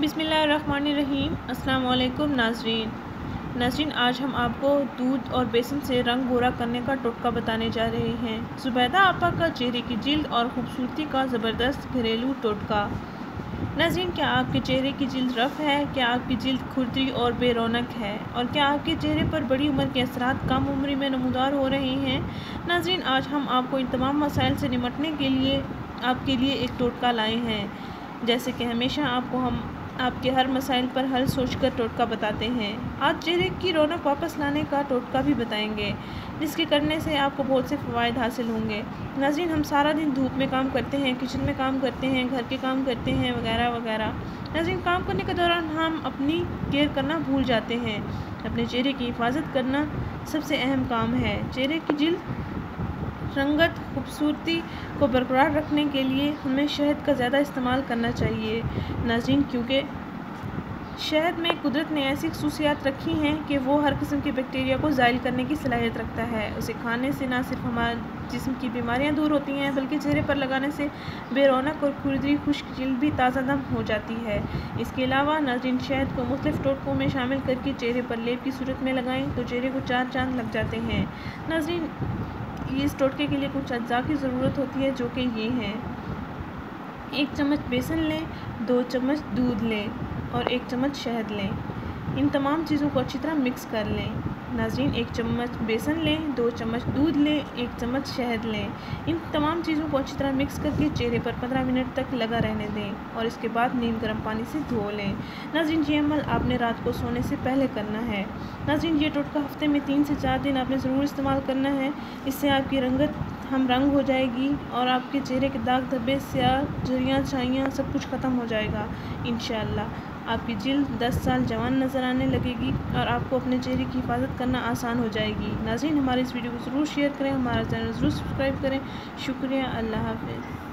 बिस्मिल्लाहिर्रहमानिर्रहीम। अस्सलाम वालेकुम नाज़रीन, आज हम आपको दूध और बेसन से रंग गोरा करने का टोटका बताने जा रहे हैं। ज़ुबैदा आपा का चेहरे की जिल्द और खूबसूरती का ज़बरदस्त घरेलू टोटका। नाज़रीन, क्या आपके चेहरे की जिल्द रफ़ है? क्या आपकी जिल्द खुरदरी और बेरौनक है? और क्या आपके चेहरे पर बड़ी उम्र के असरात कम उम्र में नमूदार हो रहे हैं? नाज़रीन, आज हम आपको इन तमाम मसाइल से निपटने के लिए आपके लिए एक टोटका लाए हैं। जैसे कि हमेशा हम आपके हर मसाइल पर हल सोचकर टोटका बताते हैं। आज चेहरे की रौनक वापस लाने का टोटका भी बताएंगे, जिसके करने से आपको बहुत से फ़वाइद हासिल होंगे। नाज़रीन, हम सारा दिन धूप में काम करते हैं, किचन में काम करते हैं, घर के काम करते हैं वगैरह वगैरह। नाज़रीन, काम करने के दौरान हम अपनी केयर करना भूल जाते हैं। अपने चेहरे की हिफाजत करना सबसे अहम काम है। चेहरे की जिल्द रंगत खूबसूरती को बरकरार रखने के लिए हमें शहद का ज़्यादा इस्तेमाल करना चाहिए नाज़रीन, क्योंकि शहद में कुदरत ने ऐसी खसूसियात रखी हैं कि वो हर किस्म के बैक्टीरिया को ज़ाइल करने की सलाहियत रखता है। उसे खाने से न सिर्फ हमारे जिस्म की बीमारियां दूर होती हैं, बल्कि चेहरे पर लगाने से बेरौनक और खुरदरी खुश्क जिल्द भी ताज़ा दम हो जाती है। इसके अलावा नाज़रीन, शहद को मुख्तलिफ टोटकों में शामिल करके चेहरे पर लेप की सूरत में लगाएं तो चेहरे को चार चांद लग जाते हैं। नाज़रीन, इस टोटके के लिए कुछ अज्जा की ज़रूरत होती है, जो कि ये हैं: 1 चम्मच बेसन लें, 2 चम्मच दूध लें और 1 चम्मच शहद लें। इन तमाम चीज़ों को अच्छी तरह मिक्स कर लें। नाज़रीन, 1 चम्मच बेसन लें, 2 चम्मच दूध लें, 1 चम्मच शहद लें। इन तमाम चीज़ों को अच्छी तरह मिक्स करके चेहरे पर 15 मिनट तक लगा रहने दें और इसके बाद नीम गर्म पानी से धो लें। नाज़रीन, ये अमल आपने रात को सोने से पहले करना है। नाज़रीन, ये टोटका हफ्ते में 3 से 4 दिन आपने ज़रूर इस्तेमाल करना है। इससे आपकी रंगत हम रंग हो जाएगी और आपके चेहरे के दाग धब्बे, स्याह झुर्रियाँ, छाइयाँ सब कुछ ख़त्म हो जाएगा इंशाअल्लाह। आपकी जिल्द 10 साल जवान नज़र आने लगेगी और आपको अपने चेहरे की हिफाजत करना आसान हो जाएगी। नाज़रीन, हमारे इस वीडियो को ज़रूर शेयर करें, हमारा चैनल ज़रूर सब्सक्राइब करें। शुक्रिया। अल्लाह हाफ़िज़।